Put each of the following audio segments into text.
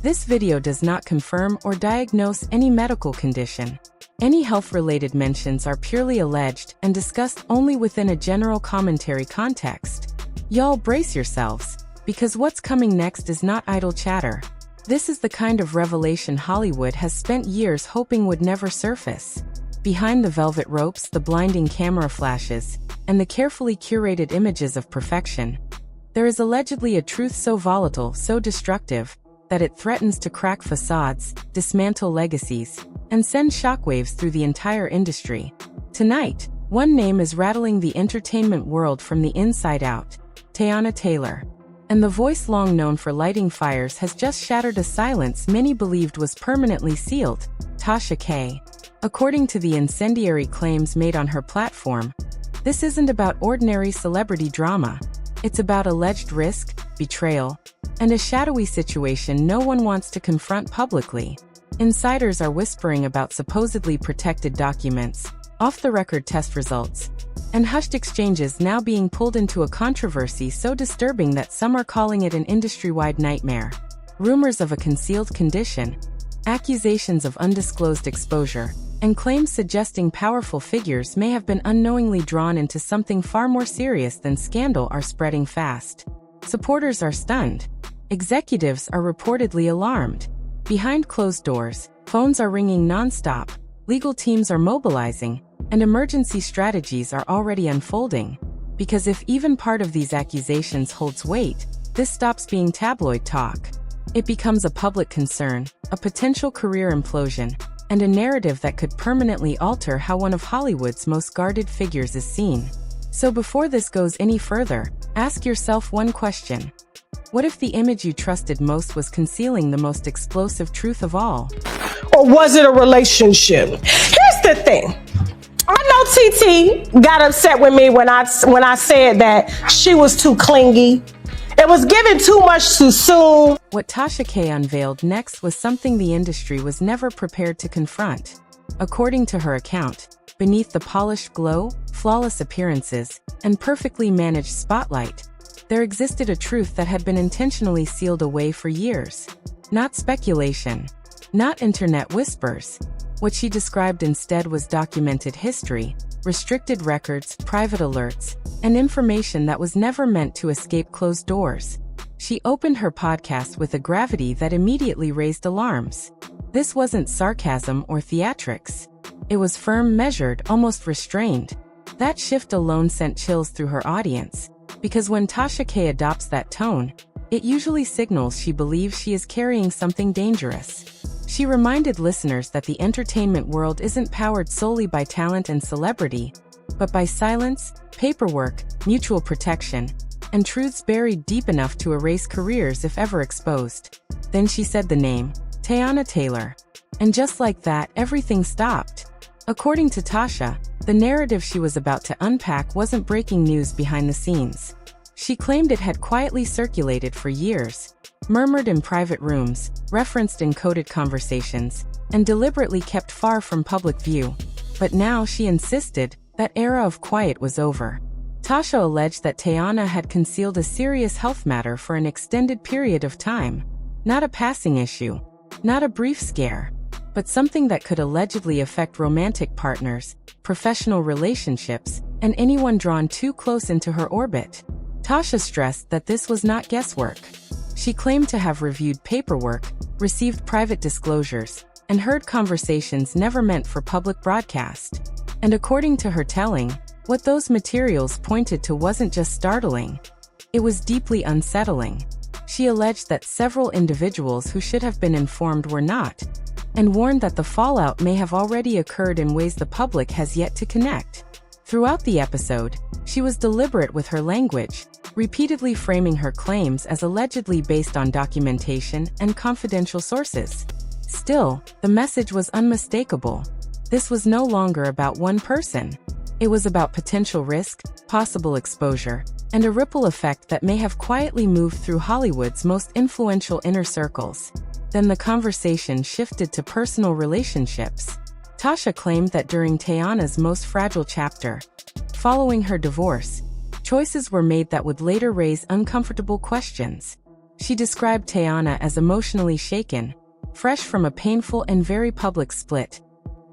This video does not confirm or diagnose any medical condition. Any health-related mentions are purely alleged and discussed only within a general commentary context. Y'all brace yourselves, because what's coming next is not idle chatter. This is the kind of revelation Hollywood has spent years hoping would never surface. Behind the velvet ropes, the blinding camera flashes, and the carefully curated images of perfection, there is allegedly a truth so volatile, so destructive, that it threatens to crack facades, dismantle legacies, and send shockwaves through the entire industry. Tonight, one name is rattling the entertainment world from the inside out: Teyana Taylor. And the voice long known for lighting fires has just shattered a silence many believed was permanently sealed: Tasha K. According to the incendiary claims made on her platform, this isn't about ordinary celebrity drama. It's about alleged risk, betrayal, and a shadowy situation no one wants to confront publicly. Insiders are whispering about supposedly protected documents, off-the-record test results, and hushed exchanges now being pulled into a controversy so disturbing that some are calling it an industry-wide nightmare. Rumors of a concealed condition, accusations of undisclosed exposure, and claims suggesting powerful figures may have been unknowingly drawn into something far more serious than scandal are spreading fast. Supporters are stunned. Executives are reportedly alarmed. Behind closed doors, phones are ringing non-stop, legal teams are mobilizing, and emergency strategies are already unfolding. Because if even part of these accusations holds weight, this stops being tabloid talk. It becomes a public concern, a potential career implosion, and a narrative that could permanently alter how one of Hollywood's most guarded figures is seen. So before this goes any further, ask yourself one question. What if the image you trusted most was concealing the most explosive truth of all? Or was it a relationship? Here's the thing. I know TT got upset with me when I said that she was too clingy. It was given too much too soon. What Tasha K unveiled next was something the industry was never prepared to confront. According to her account, beneath the polished glow, flawless appearances, and perfectly managed spotlight, there existed a truth that had been intentionally sealed away for years. Not speculation, not internet whispers. What she described instead was documented history, restricted records, private alerts, and information that was never meant to escape closed doors. She opened her podcast with a gravity that immediately raised alarms. This wasn't sarcasm or theatrics. It was firm, measured, almost restrained. That shift alone sent chills through her audience, because when Tasha K adopts that tone, it usually signals she believes she is carrying something dangerous. She reminded listeners that the entertainment world isn't powered solely by talent and celebrity, but by silence, paperwork, mutual protection, and truths buried deep enough to erase careers if ever exposed. Then she said the name, Teyana Taylor. And just like that, everything stopped. According to Tasha, the narrative she was about to unpack wasn't breaking news behind the scenes. She claimed it had quietly circulated for years, murmured in private rooms, referenced in coded conversations, and deliberately kept far from public view. But now she insisted that era of quiet was over. Tasha alleged that Teyana had concealed a serious health matter for an extended period of time. Not a passing issue, not a brief scare, but something that could allegedly affect romantic partners, professional relationships, and anyone drawn too close into her orbit. Tasha stressed that this was not guesswork. She claimed to have reviewed paperwork, received private disclosures, and heard conversations never meant for public broadcast. And according to her telling, what those materials pointed to wasn't just startling, it was deeply unsettling. She alleged that several individuals who should have been informed were not, and warned that the fallout may have already occurred in ways the public has yet to connect. Throughout the episode, she was deliberate with her language, repeatedly framing her claims as allegedly based on documentation and confidential sources. Still, the message was unmistakable. This was no longer about one person. It was about potential risk, possible exposure, and a ripple effect that may have quietly moved through Hollywood's most influential inner circles. Then the conversation shifted to personal relationships. Tasha claimed that during Teyana's most fragile chapter, following her divorce, choices were made that would later raise uncomfortable questions. She described Teyana as emotionally shaken, fresh from a painful and very public split,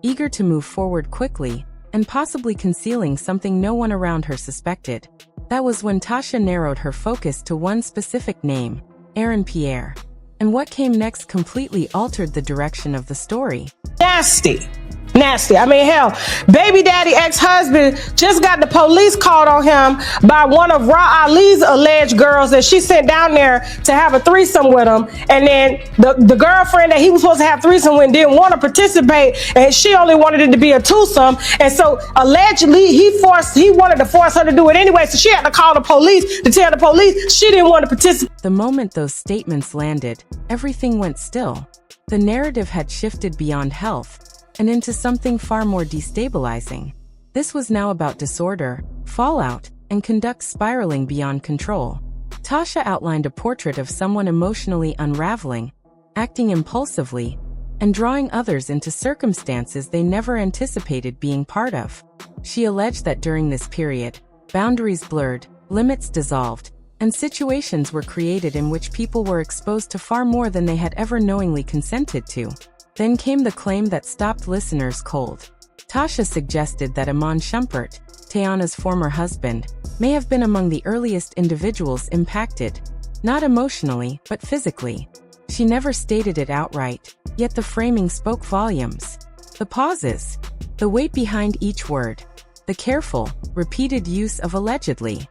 eager to move forward quickly, and possibly concealing something no one around her suspected. That was when Tasha narrowed her focus to one specific name, Aaron Pierre. And what came next completely altered the direction of the story. Nasty. Nasty. I mean, hell, baby daddy ex-husband just got the police called on him by one of Ra Ali's alleged girls that she sent down there to have a threesome with him. And then the girlfriend that he was supposed to have threesome with didn't want to participate, and she only wanted it to be a twosome. And so allegedly he wanted to force her to do it anyway. So she had to call the police to tell the police she didn't want to participate. The moment those statements landed, everything went still. The narrative had shifted beyond health and into something far more destabilizing. This was now about disorder, fallout, and conduct spiraling beyond control. Tasha outlined a portrait of someone emotionally unraveling, acting impulsively, and drawing others into circumstances they never anticipated being part of. She alleged that during this period, boundaries blurred, limits dissolved, and situations were created in which people were exposed to far more than they had ever knowingly consented to. Then came the claim that stopped listeners cold. Tasha suggested that Iman Shumpert, Teyana's former husband, may have been among the earliest individuals impacted, not emotionally, but physically. She never stated it outright, yet the framing spoke volumes. The pauses, the weight behind each word, the careful, repeated use of allegedly.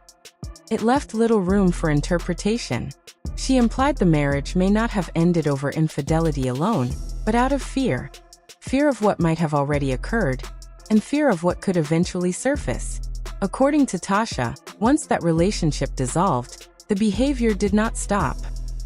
It left little room for interpretation. She implied the marriage may not have ended over infidelity alone, but out of fear. Fear of what might have already occurred, and fear of what could eventually surface. According to Tasha, once that relationship dissolved, the behavior did not stop.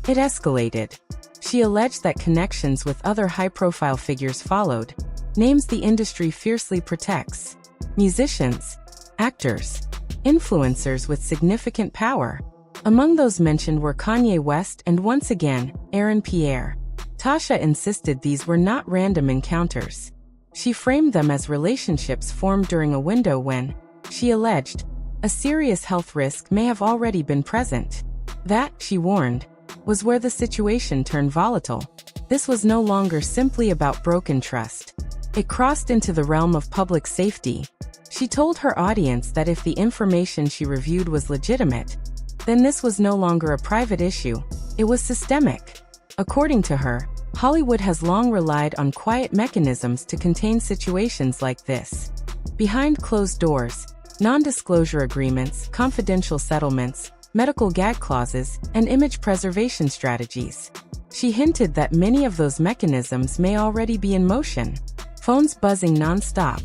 It escalated. She alleged that connections with other high-profile figures followed, names the industry fiercely protects, musicians, actors, influencers with significant power. Among those mentioned were Kanye West and once again, Aaron Pierre. Tasha insisted these were not random encounters. She framed them as relationships formed during a window when, she alleged, a serious health risk may have already been present. That, she warned, was where the situation turned volatile. This was no longer simply about broken trust. It crossed into the realm of public safety. She told her audience that if the information she reviewed was legitimate, then this was no longer a private issue, it was systemic. According to her, Hollywood has long relied on quiet mechanisms to contain situations like this. Behind closed doors, non-disclosure agreements, confidential settlements, medical gag clauses, and image preservation strategies. She hinted that many of those mechanisms may already be in motion. Phones buzzing non-stop,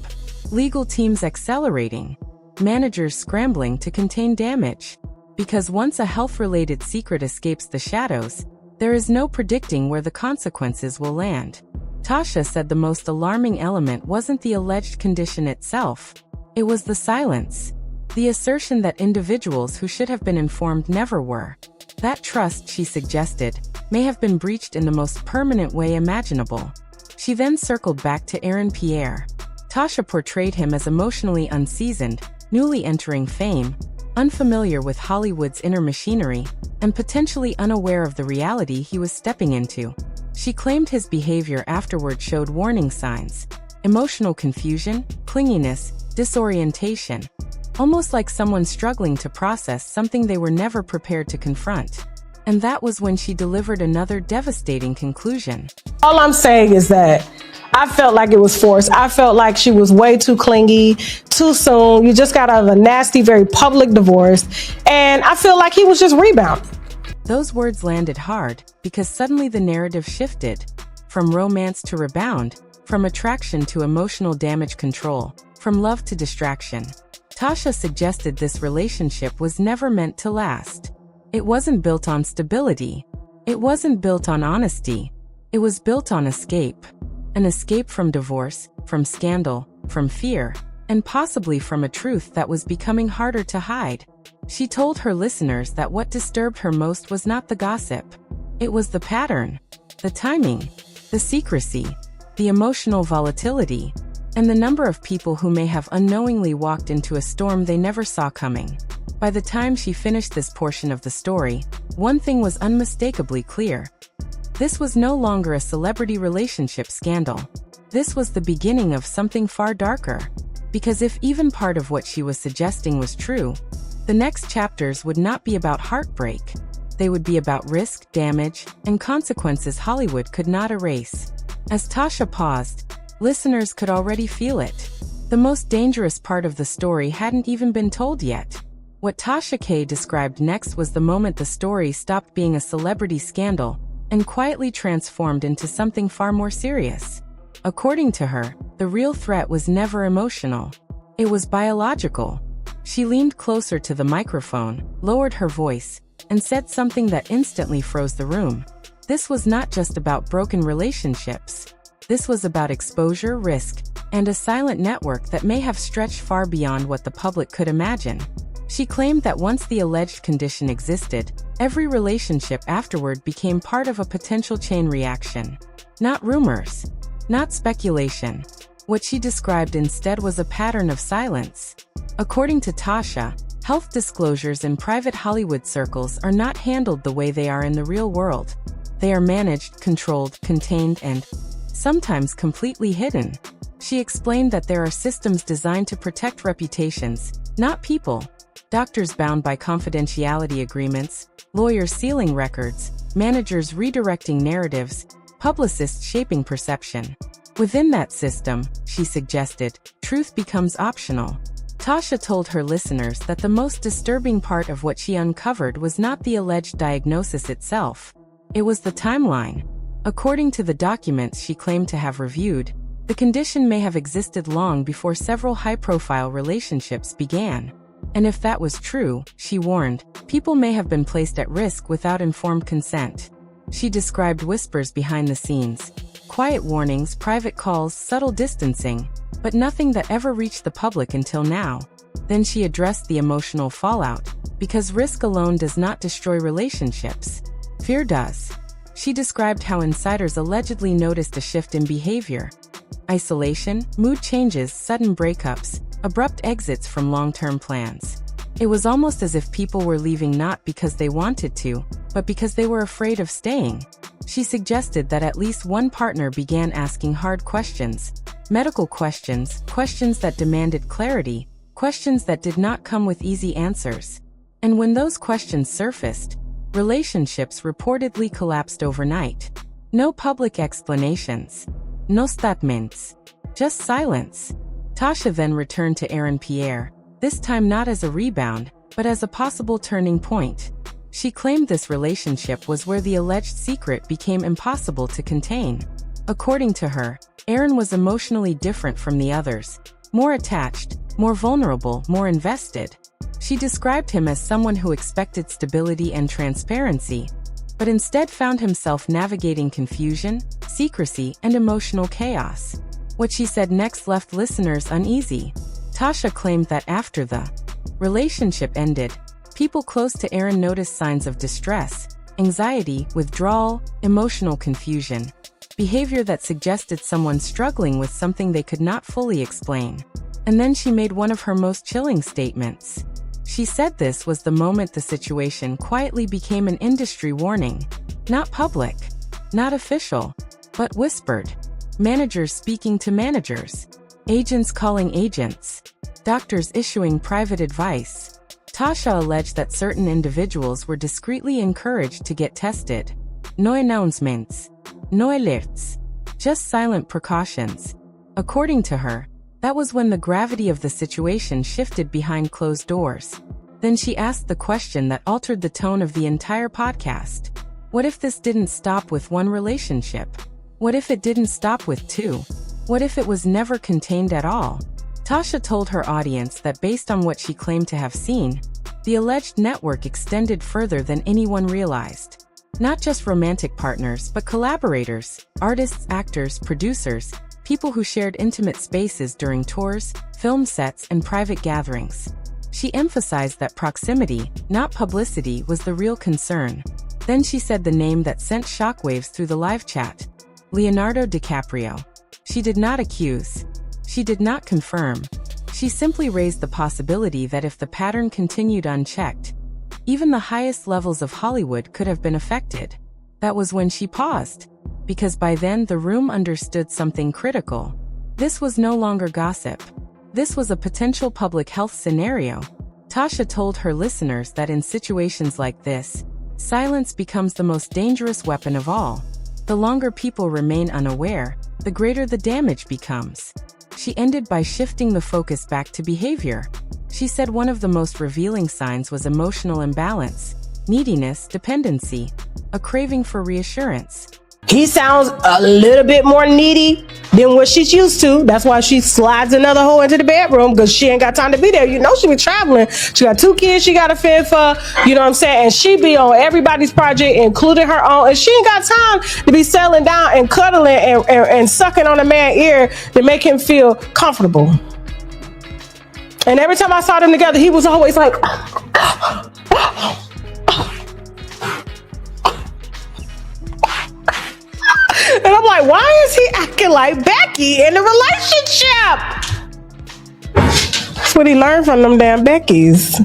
legal teams accelerating, managers scrambling to contain damage. Because once a health-related secret escapes the shadows, there is no predicting where the consequences will land. Tasha said the most alarming element wasn't the alleged condition itself. It was the silence. The assertion that individuals who should have been informed never were. That trust, she suggested, may have been breached in the most permanent way imaginable. She then circled back to Aaron Pierre. Tasha portrayed him as emotionally unseasoned, newly entering fame, unfamiliar with Hollywood's inner machinery, and potentially unaware of the reality he was stepping into. She claimed his behavior afterward showed warning signs: emotional confusion, clinginess, disorientation, almost like someone struggling to process something they were never prepared to confront. And that was when she delivered another devastating conclusion. All I'm saying is that I felt like it was forced. I felt like she was way too clingy, too soon. You just got out of a nasty, very public divorce. And I feel like he was just rebounding. Those words landed hard because suddenly the narrative shifted. From romance to rebound, from attraction to emotional damage control, from love to distraction. Tasha suggested this relationship was never meant to last. It wasn't built on stability. It wasn't built on honesty. It was built on escape. An escape from divorce, from scandal, from fear, and possibly from a truth that was becoming harder to hide. She told her listeners that what disturbed her most was not the gossip. It was the pattern, the timing, the secrecy, the emotional volatility, and the number of people who may have unknowingly walked into a storm they never saw coming. By the time she finished this portion of the story, one thing was unmistakably clear. This was no longer a celebrity relationship scandal. This was the beginning of something far darker. Because if even part of what she was suggesting was true, the next chapters would not be about heartbreak. They would be about risk, damage, and consequences Hollywood could not erase. As Tasha paused, listeners could already feel it. The most dangerous part of the story hadn't even been told yet. What Tasha K described next was the moment the story stopped being a celebrity scandal and quietly transformed into something far more serious. According to her, the real threat was never emotional. It was biological. She leaned closer to the microphone, lowered her voice, and said something that instantly froze the room. This was not just about broken relationships. This was about exposure, risk, and a silent network that may have stretched far beyond what the public could imagine. She claimed that once the alleged condition existed, every relationship afterward became part of a potential chain reaction. Not rumors. Not speculation. What she described instead was a pattern of silence. According to Tasha, health disclosures in private Hollywood circles are not handled the way they are in the real world. They are managed, controlled, contained, and sometimes completely hidden. She explained that there are systems designed to protect reputations, not people. Doctors bound by confidentiality agreements, lawyers sealing records, managers redirecting narratives, publicists shaping perception. Within that system, she suggested, truth becomes optional. Tasha told her listeners that the most disturbing part of what she uncovered was not the alleged diagnosis itself. It was the timeline. According to the documents she claimed to have reviewed, the condition may have existed long before several high-profile relationships began. And if that was true, she warned, people may have been placed at risk without informed consent. She described whispers behind the scenes, quiet warnings, private calls, subtle distancing, but nothing that ever reached the public until now. Then she addressed the emotional fallout, because risk alone does not destroy relationships. Fear does. She described how insiders allegedly noticed a shift in behavior. Isolation, mood changes, sudden breakups, abrupt exits from long-term plans. It was almost as if people were leaving not because they wanted to, but because they were afraid of staying. She suggested that at least one partner began asking hard questions, medical questions, questions that demanded clarity, questions that did not come with easy answers. And when those questions surfaced, relationships reportedly collapsed overnight. No public explanations. No statements. Just silence. Tasha then returned to Aaron Pierre, this time not as a rebound, but as a possible turning point. She claimed this relationship was where the alleged secret became impossible to contain. According to her, Aaron was emotionally different from the others, more attached, more vulnerable, more invested. She described him as someone who expected stability and transparency, but instead found himself navigating confusion, secrecy, and emotional chaos. What she said next left listeners uneasy. Tasha claimed that after the relationship ended, people close to Aaron noticed signs of distress, anxiety, withdrawal, emotional confusion, behavior that suggested someone struggling with something they could not fully explain. And then she made one of her most chilling statements. She said this was the moment the situation quietly became an industry warning. Not public, not official, but whispered. Managers speaking to managers. Agents calling agents. Doctors issuing private advice. Tasha alleged that certain individuals were discreetly encouraged to get tested. No announcements. No alerts. Just silent precautions. According to her, that was when the gravity of the situation shifted behind closed doors. Then she asked the question that altered the tone of the entire podcast. What if this didn't stop with one relationship? What if it didn't stop with two? What if it was never contained at all? Tasha told her audience that based on what she claimed to have seen, the alleged network extended further than anyone realized. Not just romantic partners, but collaborators, artists, actors, producers, people who shared intimate spaces during tours, film sets, and private gatherings. She emphasized that proximity, not publicity, was the real concern. Then she said the name that sent shockwaves through the live chat. Leonardo DiCaprio. She did not accuse. She did not confirm. She simply raised the possibility that if the pattern continued unchecked, even the highest levels of Hollywood could have been affected. That was when she paused, because by then the room understood something critical. This was no longer gossip. This was a potential public health scenario. Tasha told her listeners that in situations like this, silence becomes the most dangerous weapon of all. The longer people remain unaware, the greater the damage becomes. She ended by shifting the focus back to behavior. She said one of the most revealing signs was emotional imbalance, neediness, dependency, a craving for reassurance. He sounds a little bit more needy than what she's used to. That's why she slides another hoe into the bedroom, because she ain't got time to be there. You know she be traveling. She got 2 kids she got to fend for, you know what I'm saying? And she be on everybody's project, including her own. And she ain't got time to be settling down and cuddling and sucking on a man's ear to make him feel comfortable. And every time I saw them together, he was always like... And I'm like, why is he acting like Becky in the relationship? That's what he learned from them damn Beckys.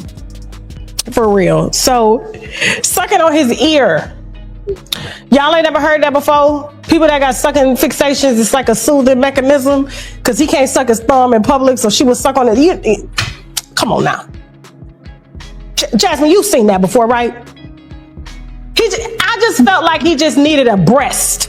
For real. So, sucking on his ear. Y'all ain't never heard that before? People that got sucking fixations, it's like a soothing mechanism, because he can't suck his thumb in public, so she would suck on his ear. Come on now. Jasmine, you've seen that before, right? I just felt like he just needed a breast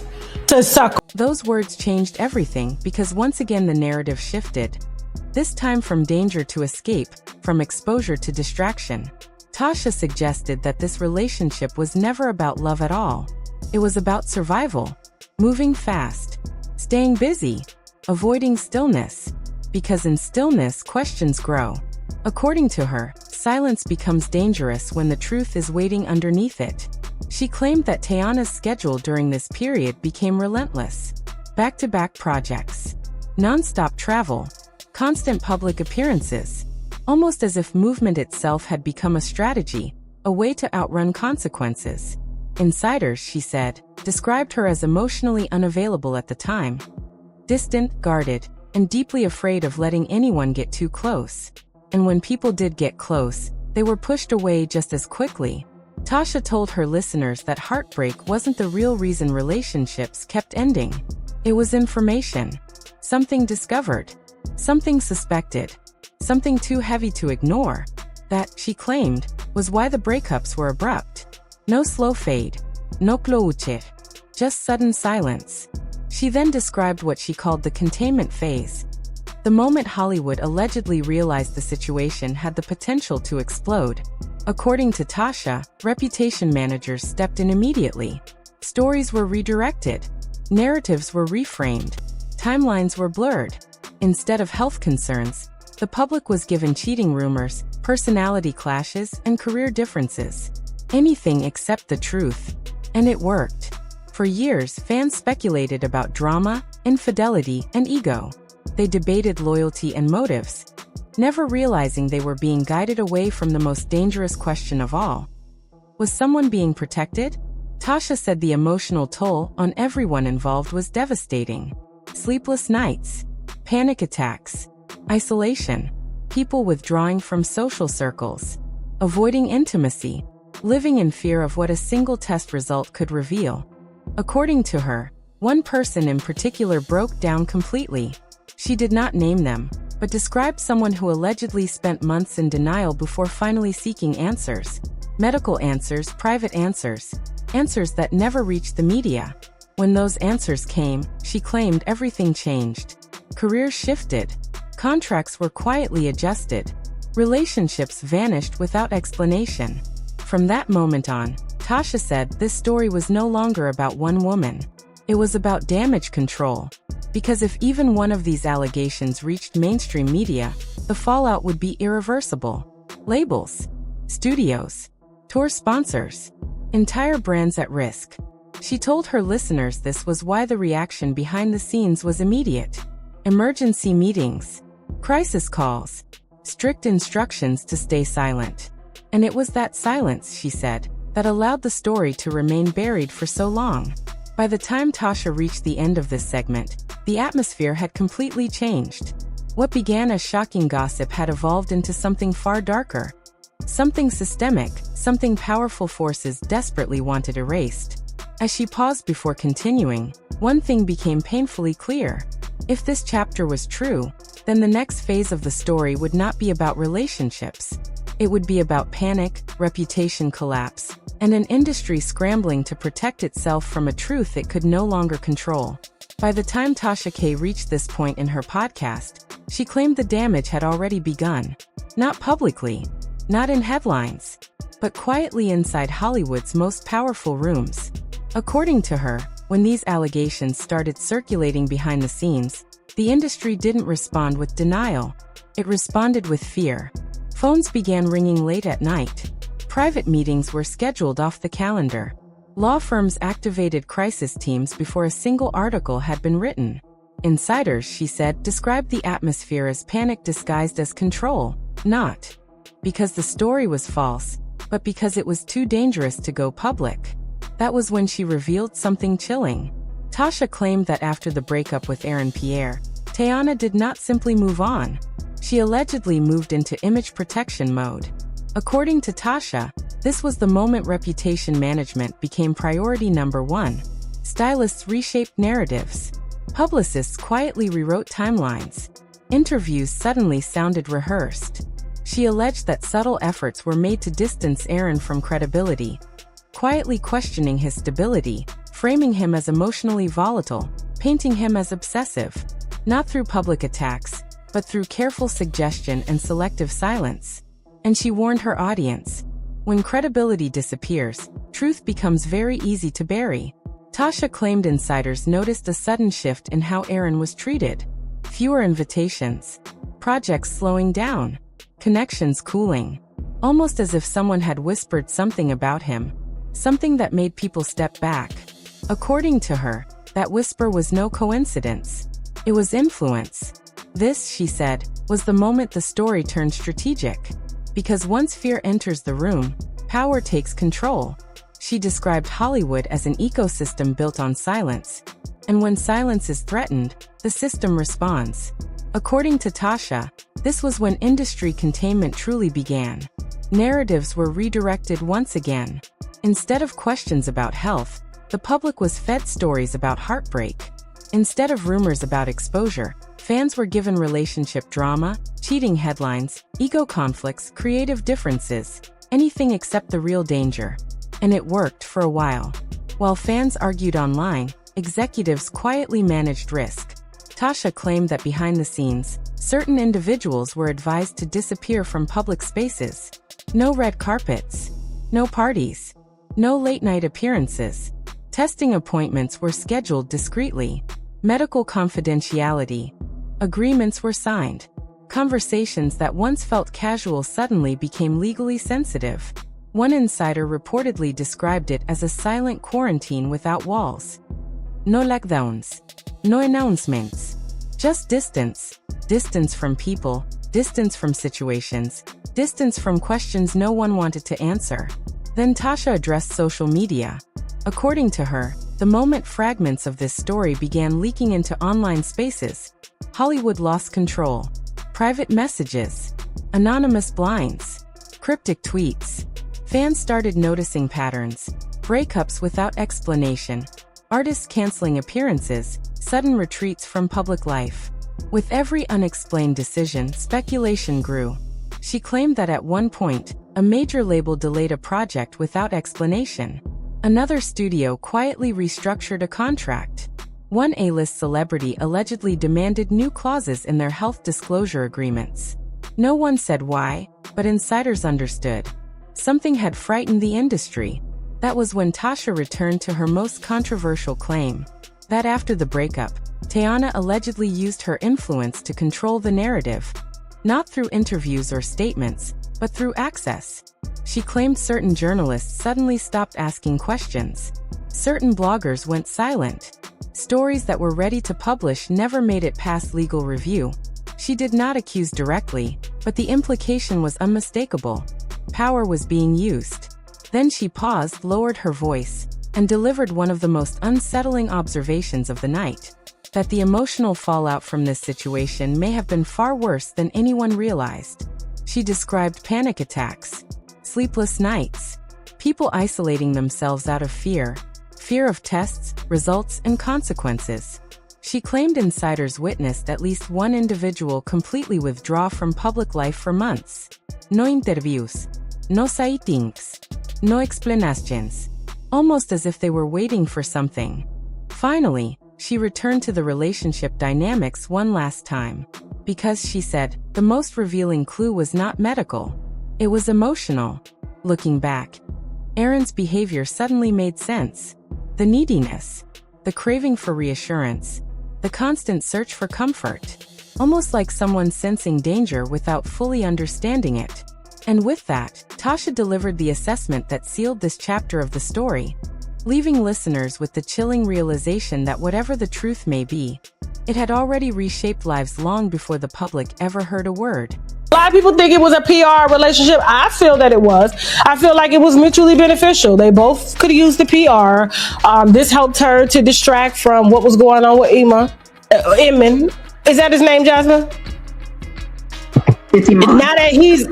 to suck. Those words changed everything, because once again the narrative shifted. This time from danger to escape, from exposure to distraction. Tasha suggested that this relationship was never about love at all. It was about survival, moving fast, staying busy, avoiding stillness, because in stillness questions grow. According to her, silence becomes dangerous when the truth is waiting underneath it. She claimed that Teyana's schedule during this period became relentless. Back-to-back projects, non-stop travel, constant public appearances, almost as if movement itself had become a strategy, a way to outrun consequences. Insiders, she said, described her as emotionally unavailable at the time, distant, guarded, and deeply afraid of letting anyone get too close. And when people did get close, they were pushed away just as quickly. Tasha told her listeners that heartbreak wasn't the real reason relationships kept ending. It was information. Something discovered. Something suspected. Something too heavy to ignore. That, she claimed, was why the breakups were abrupt. No slow fade. No clouche. Just sudden silence. She then described what she called the containment phase. The moment Hollywood allegedly realized the situation had the potential to explode. According to Tasha, reputation managers stepped in immediately. Stories were redirected. Narratives were reframed. Timelines were blurred. Instead of health concerns, the public was given cheating rumors, personality clashes, and career differences. Anything except the truth. And it worked. For years, fans speculated about drama, infidelity, and ego. They debated loyalty and motives, never realizing they were being guided away from the most dangerous question of all. Was someone being protected? Tasha said the emotional toll on everyone involved was devastating. Sleepless nights, panic attacks, isolation, people withdrawing from social circles, avoiding intimacy, living in fear of what a single test result could reveal. According to her, one person in particular broke down completely. She did not name them, but described someone who allegedly spent months in denial before finally seeking answers. Medical answers, private answers, answers that never reached the media. When those answers came, she claimed everything changed. Careers shifted. Contracts were quietly adjusted. Relationships vanished without explanation. From that moment on, Tasha said this story was no longer about one woman. It was about damage control. Because if even one of these allegations reached mainstream media, the fallout would be irreversible. Labels, studios, tour sponsors, entire brands at risk. She told her listeners this was why the reaction behind the scenes was immediate. Emergency meetings, crisis calls, strict instructions to stay silent. And it was that silence, she said, that allowed the story to remain buried for so long. By the time Tasha reached the end of this segment, the atmosphere had completely changed. What began as shocking gossip had evolved into something far darker. Something systemic, something powerful forces desperately wanted erased. As she paused before continuing, one thing became painfully clear. If this chapter was true, then the next phase of the story would not be about relationships. It would be about panic, reputation collapse, and an industry scrambling to protect itself from a truth it could no longer control. By the time Tasha K reached this point in her podcast, she claimed the damage had already begun. Not publicly, not in headlines, but quietly inside Hollywood's most powerful rooms. According to her, when these allegations started circulating behind the scenes, the industry didn't respond with denial. It responded with fear. Phones began ringing late at night. Private meetings were scheduled off the calendar. Law firms activated crisis teams before a single article had been written. Insiders, she said, described the atmosphere as panic disguised as control, not because the story was false, but because it was too dangerous to go public. That was when she revealed something chilling. Tasha claimed that after the breakup with Aaron Pierre, Teyana did not simply move on. She allegedly moved into image protection mode. According to Tasha, this was the moment reputation management became priority number one. Stylists reshaped narratives. Publicists quietly rewrote timelines. Interviews suddenly sounded rehearsed. She alleged that subtle efforts were made to distance Aaron from credibility, quietly questioning his stability, framing him as emotionally volatile, painting him as obsessive, not through public attacks, but through careful suggestion and selective silence. And she warned her audience, when credibility disappears, truth becomes very easy to bury. Tasha claimed insiders noticed a sudden shift in how Aaron was treated. Fewer invitations, projects slowing down, connections cooling, almost as if someone had whispered something about him, something that made people step back. According to her, that whisper was no coincidence. It was influence. This, she said, was the moment the story turned strategic. Because once fear enters the room, power takes control. She described Hollywood as an ecosystem built on silence. And when silence is threatened, the system responds. According to Tasha, this was when industry containment truly began. Narratives were redirected once again. Instead of questions about health, the public was fed stories about heartbreak. Instead of rumors about exposure, fans were given relationship drama, cheating headlines, ego conflicts, creative differences, anything except the real danger. And it worked for a while. While fans argued online, executives quietly managed risk. Tasha claimed that behind the scenes, certain individuals were advised to disappear from public spaces. No red carpets, no parties, no late-night appearances. Testing appointments were scheduled discreetly. Medical confidentiality. Agreements were signed. Conversations that once felt casual suddenly became legally sensitive. One insider reportedly described it as a silent quarantine without walls. No lockdowns. No announcements. Just distance. Distance from people, distance from situations, distance from questions no one wanted to answer. Then Tasha addressed social media. According to her, the moment fragments of this story began leaking into online spaces, Hollywood lost control. Private messages, anonymous blinds, cryptic tweets. Fans started noticing patterns, breakups without explanation, artists canceling appearances, sudden retreats from public life. With every unexplained decision, speculation grew. She claimed that at one point, a major label delayed a project without explanation. Another studio quietly restructured a contract. One A-list celebrity allegedly demanded new clauses in their health disclosure agreements. No one said why, but insiders understood. Something had frightened the industry. That was when Tasha returned to her most controversial claim. That after the breakup, Teyana allegedly used her influence to control the narrative. Not through interviews or statements, but through access. She claimed certain journalists suddenly stopped asking questions. Certain bloggers went silent. Stories that were ready to publish never made it past legal review. She did not accuse directly, but the implication was unmistakable. Power was being used. Then she paused, lowered her voice, and delivered one of the most unsettling observations of the night. that the emotional fallout from this situation may have been far worse than anyone realized. She described panic attacks, sleepless nights, people isolating themselves out of fear of tests, results, and consequences. She claimed insiders witnessed at least one individual completely withdraw from public life for months. No interviews, no sightings, no explanations, almost as if they were waiting for something. Finally, she returned to the relationship dynamics one last time, because she said, the most revealing clue was not medical. It was emotional. Looking back, Aaron's behavior suddenly made sense. The neediness, the craving for reassurance, the constant search for comfort, almost like someone sensing danger without fully understanding it. And with that, Tasha delivered the assessment that sealed this chapter of the story, leaving listeners with the chilling realization that whatever the truth may be, it had already reshaped lives long before the public ever heard a word. A lot of people think it was a PR relationship. I feel that it was. I feel like it was mutually beneficial. They both could have used the PR. This helped her to distract from what was going on with Eamon. Is that his name, Jasmine? It's Iman. Now that he's,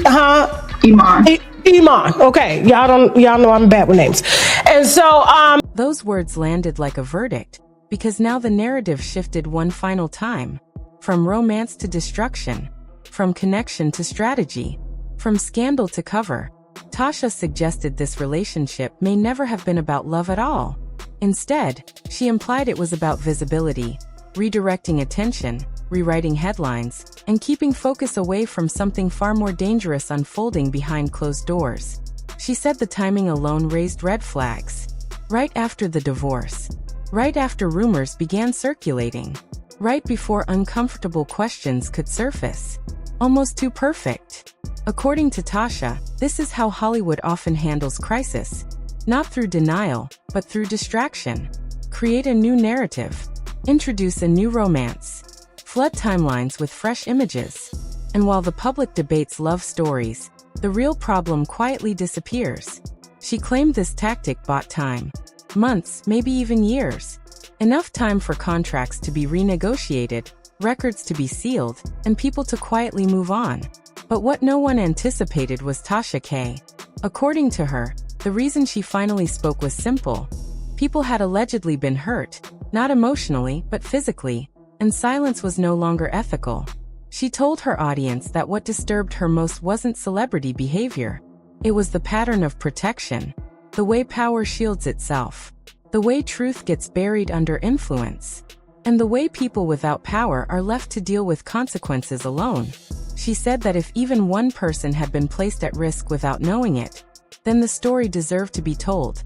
Iman. Iman. Okay. Y'all know I'm bad with names. And so, those words landed like a verdict, because now the narrative shifted one final time. From romance to destruction. From connection to strategy. From scandal to cover. Tasha suggested this relationship may never have been about love at all. Instead, she implied it was about visibility, redirecting attention, rewriting headlines, and keeping focus away from something far more dangerous unfolding behind closed doors. She said the timing alone raised red flags. Right after the divorce. Right after rumors began circulating. Right before uncomfortable questions could surface. Almost too perfect. According to Tasha, this is how Hollywood often handles crisis. Not through denial, but through distraction. Create a new narrative. Introduce a new romance. Flood timelines with fresh images. And while the public debates love stories, the real problem quietly disappears. She claimed this tactic bought time. Months, maybe even years. Enough time for contracts to be renegotiated, records to be sealed, and people to quietly move on. But what no one anticipated was Tasha K. According to her, the reason she finally spoke was simple. People had allegedly been hurt, not emotionally, but physically, and silence was no longer ethical. She told her audience that what disturbed her most wasn't celebrity behavior. It was the pattern of protection, the way power shields itself, the way truth gets buried under influence, and the way people without power are left to deal with consequences alone. She said that if even one person had been placed at risk without knowing it, then the story deserved to be told.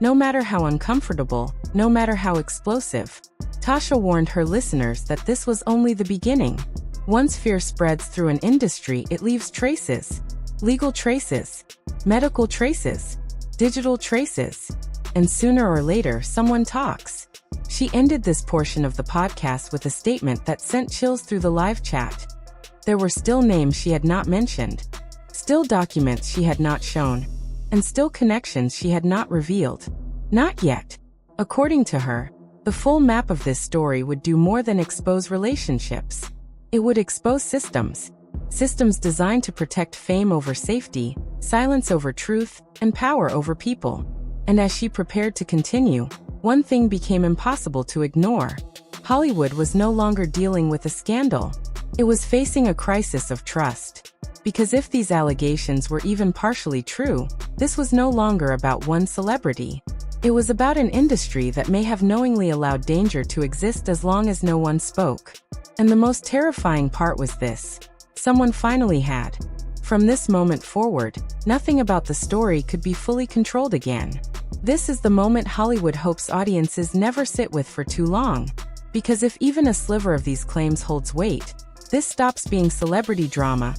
No matter how uncomfortable, no matter how explosive. Tasha warned her listeners that this was only the beginning. Once fear spreads through an industry, it leaves traces. Legal traces, medical traces, digital traces, and sooner or later someone talks. She ended this portion of the podcast with a statement that sent chills through the live chat. There were still names she had not mentioned, still documents she had not shown, and still connections she had not revealed. Not yet. According to her, the full map of this story would do more than expose relationships. It would expose systems. Systems designed to protect fame over safety, silence over truth, and power over people. And as she prepared to continue, one thing became impossible to ignore. Hollywood was no longer dealing with a scandal. It was facing a crisis of trust. Because if these allegations were even partially true, this was no longer about one celebrity. It was about an industry that may have knowingly allowed danger to exist as long as no one spoke. And the most terrifying part was this. Someone finally had. From this moment forward, nothing about the story could be fully controlled again. This is the moment Hollywood hopes audiences never sit with for too long. Because if even a sliver of these claims holds weight, this stops being celebrity drama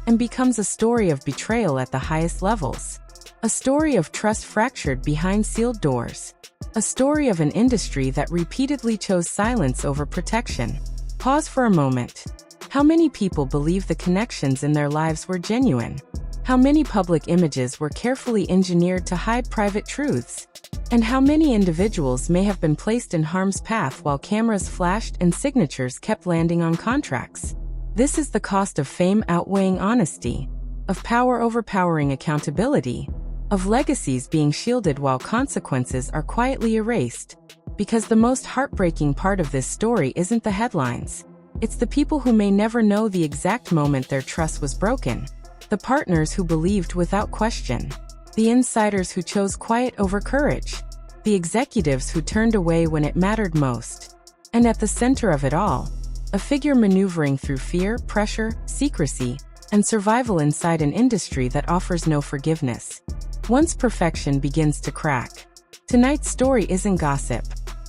and becomes a story of betrayal at the highest levels. A story of trust fractured behind sealed doors. A story of an industry that repeatedly chose silence over protection. Pause for a moment. How many people believe the connections in their lives were genuine? How many public images were carefully engineered to hide private truths? And how many individuals may have been placed in harm's path while cameras flashed and signatures kept landing on contracts? This is the cost of fame outweighing honesty, of power overpowering accountability, of legacies being shielded while consequences are quietly erased. Because the most heartbreaking part of this story isn't the headlines. It's the people who may never know the exact moment their trust was broken. The partners who believed without question. The insiders who chose quiet over courage. The executives who turned away when it mattered most. And at the center of it all, a figure maneuvering through fear, pressure, secrecy, and survival inside an industry that offers no forgiveness. Once perfection begins to crack. Tonight's story isn't gossip.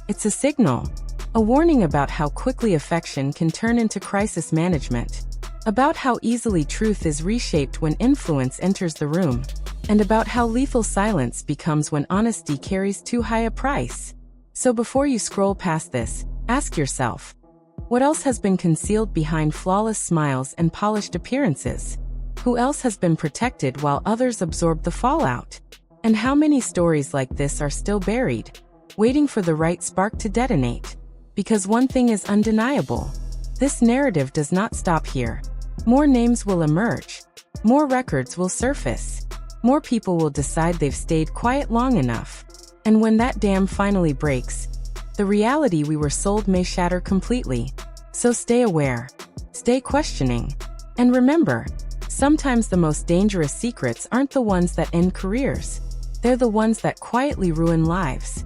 It's a signal. A warning about how quickly affection can turn into crisis management. About how easily truth is reshaped when influence enters the room. And about how lethal silence becomes when honesty carries too high a price. So before you scroll past this, ask yourself, what else has been concealed behind flawless smiles and polished appearances? Who else has been protected while others absorb the fallout? And how many stories like this are still buried, waiting for the right spark to detonate? Because one thing is undeniable. This narrative does not stop here. More names will emerge. More records will surface. More people will decide they've stayed quiet long enough. And when that dam finally breaks, the reality we were sold may shatter completely. So stay aware. Stay questioning. And remember, sometimes the most dangerous secrets aren't the ones that end careers. They're the ones that quietly ruin lives.